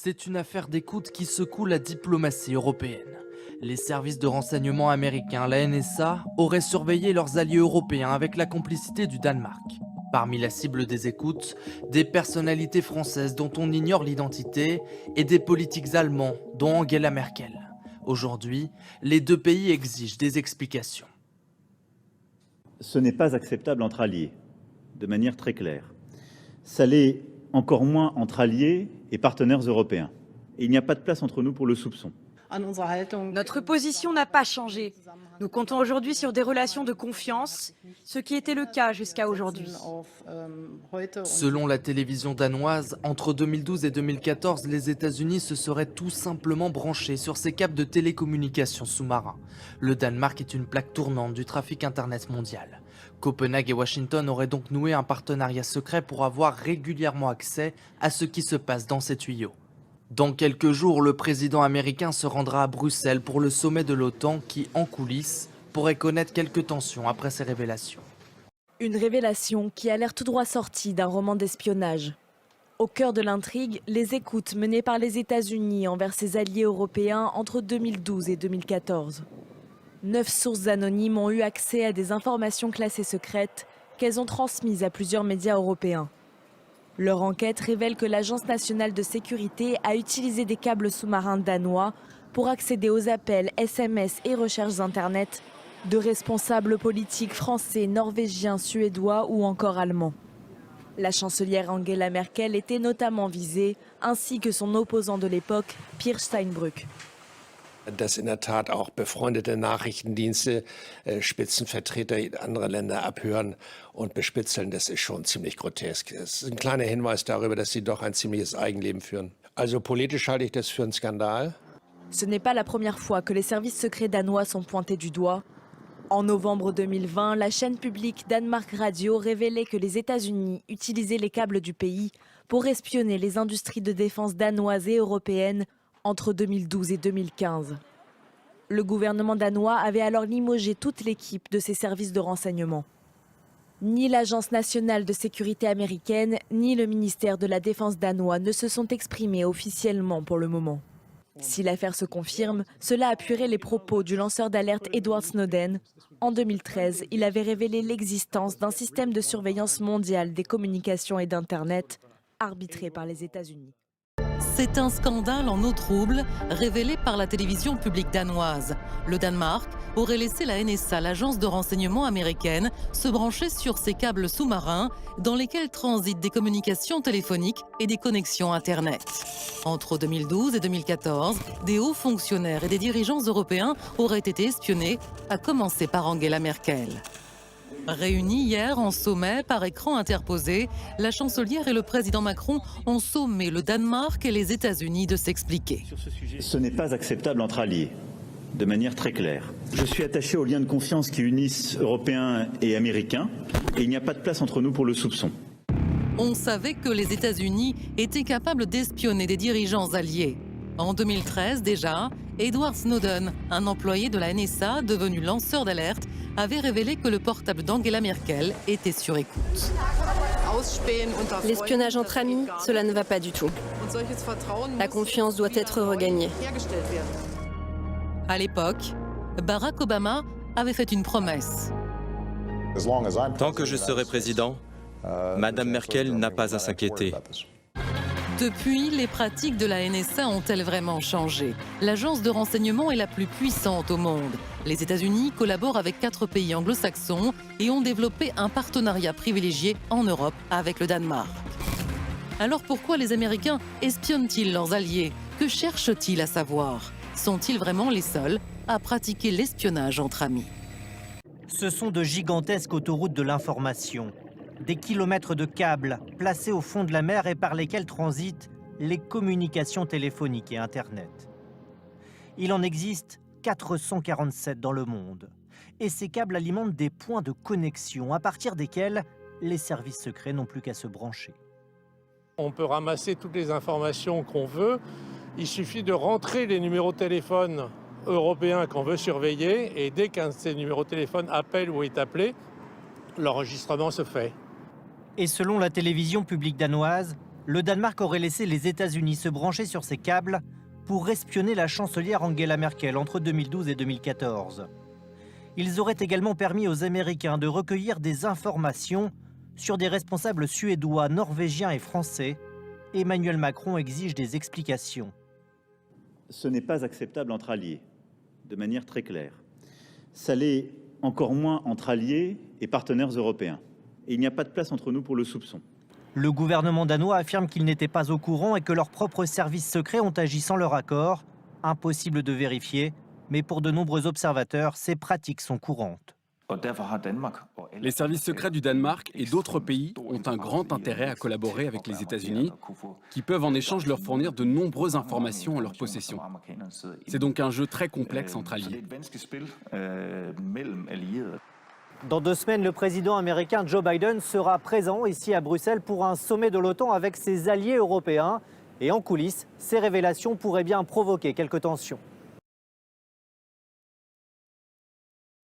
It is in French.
C'est une affaire d'écoute qui secoue la diplomatie européenne. Les services de renseignement américains, la NSA, auraient surveillé leurs alliés européens avec la complicité du Danemark. Parmi la cible des écoutes, des personnalités françaises dont on ignore l'identité et des politiques allemands dont Angela Merkel. Aujourd'hui, les deux pays exigent des explications. Ce n'est pas acceptable entre alliés, de manière très claire. Ça l'est encore moins entre alliés et partenaires européens. Et il n'y a pas de place entre nous pour le soupçon. Notre position n'a pas changé. Nous comptons aujourd'hui sur des relations de confiance, ce qui était le cas jusqu'à aujourd'hui. Selon la télévision danoise, entre 2012 et 2014, les États-Unis se seraient tout simplement branchés sur ces câbles de télécommunications sous-marins. Le Danemark est une plaque tournante du trafic Internet mondial. Copenhague et Washington auraient donc noué un partenariat secret pour avoir régulièrement accès à ce qui se passe dans ces tuyaux. Dans quelques jours, le président américain se rendra à Bruxelles pour le sommet de l'OTAN qui, en coulisses, pourrait connaître quelques tensions après ces révélations. Une révélation qui a l'air tout droit sortie d'un roman d'espionnage. Au cœur de l'intrigue, les écoutes menées par les États-Unis envers ses alliés européens entre 2012 et 2014. 9 sources anonymes ont eu accès à des informations classées secrètes qu'elles ont transmises à plusieurs médias européens. Leur enquête révèle que l'Agence nationale de sécurité a utilisé des câbles sous-marins danois pour accéder aux appels, SMS et recherches Internet de responsables politiques français, norvégiens, suédois ou encore allemands. La chancelière Angela Merkel était notamment visée, ainsi que son opposant de l'époque, Peer Steinbrück. Dass in der Tat auch befreundete Nachrichtendienste Spitzenvertreter anderer Länder abhören und bespitzeln, das ist schon ziemlich grotesk. Es ist ein kleiner Hinweis darüber, dass sie doch ein ziemliches Eigenleben führen. Also politisch halte ich das für einen Skandal. Ce n'est pas la première fois que les services secrets danois sont pointés du doigt. En novembre 2020, la chaîne publique Danmark Radio révélait que les États-Unis utilisaient les câbles du pays pour espionner les industries de défense danoises et européennes entre 2012 et 2015. Le gouvernement danois avait alors limogé toute l'équipe de ses services de renseignement. Ni l'Agence nationale de sécurité américaine, ni le ministère de la Défense danois ne se sont exprimés officiellement pour le moment. Si l'affaire se confirme, cela appuierait les propos du lanceur d'alerte Edward Snowden. En 2013, il avait révélé l'existence d'un système de surveillance mondiale des communications et d'Internet, arbitré par les États-Unis. C'est un scandale en eau trouble révélé par la télévision publique danoise. Le Danemark aurait laissé la NSA, l'agence de renseignement américaine, se brancher sur ces câbles sous-marins dans lesquels transitent des communications téléphoniques et des connexions Internet. Entre 2012 et 2014, des hauts fonctionnaires et des dirigeants européens auraient été espionnés, à commencer par Angela Merkel. Réunis hier en sommet par écran interposé, la chancelière et le président Macron ont sommé le Danemark et les États-Unis de s'expliquer. Ce n'est pas acceptable entre alliés, de manière très claire. Je suis attaché aux liens de confiance qui unissent Européens et Américains, et il n'y a pas de place entre nous pour le soupçon. On savait que les États-Unis étaient capables d'espionner des dirigeants alliés. En 2013 déjà, Edward Snowden, un employé de la NSA devenu lanceur d'alerte, avait révélé que le portable d'Angela Merkel était sur écoute. L'espionnage entre amis, cela ne va pas du tout. La confiance doit être regagnée. À l'époque, Barack Obama avait fait une promesse. Tant que je serai président, Madame Merkel n'a pas à s'inquiéter. Depuis, les pratiques de la NSA ont-elles vraiment changé? L'agence de renseignement est la plus puissante au monde. Les États-Unis collaborent avec 4 pays anglo-saxons et ont développé un partenariat privilégié en Europe avec le Danemark. Alors pourquoi les Américains espionnent-ils leurs alliés? Que cherchent-ils à savoir? Sont-ils vraiment les seuls à pratiquer l'espionnage entre amis? Ce sont de gigantesques autoroutes de l'information. Des kilomètres de câbles placés au fond de la mer et par lesquels transitent les communications téléphoniques et Internet. Il en existe 447 dans le monde. Et ces câbles alimentent des points de connexion à partir desquels les services secrets n'ont plus qu'à se brancher. On peut ramasser toutes les informations qu'on veut. Il suffit de rentrer les numéros de téléphone européens qu'on veut surveiller et dès qu'un de ces numéros de téléphone appelle ou est appelé, l'enregistrement se fait. Et selon la télévision publique danoise, Le Danemark aurait laissé les États-Unis se brancher sur ces câbles pour espionner la chancelière Angela Merkel entre 2012 et 2014. Ils auraient également permis aux Américains de recueillir des informations sur des responsables suédois, norvégiens et français. Emmanuel Macron exige des explications. Ce n'est pas acceptable entre alliés, de manière très claire. Ça l'est encore moins entre alliés et partenaires européens. Et il n'y a pas de place entre nous pour le soupçon. Le gouvernement danois affirme qu'ils n'étaient pas au courant et que leurs propres services secrets ont agi sans leur accord. Impossible de vérifier, mais pour de nombreux observateurs, ces pratiques sont courantes. Les services secrets du Danemark et d'autres pays ont un grand intérêt à collaborer avec les États-Unis, qui peuvent en échange leur fournir de nombreuses informations en leur possession. C'est donc un jeu très complexe entre alliés. Dans 2 semaines, le président américain Joe Biden sera présent ici à Bruxelles pour un sommet de l'OTAN avec ses alliés européens. Et en coulisses, ces révélations pourraient bien provoquer quelques tensions.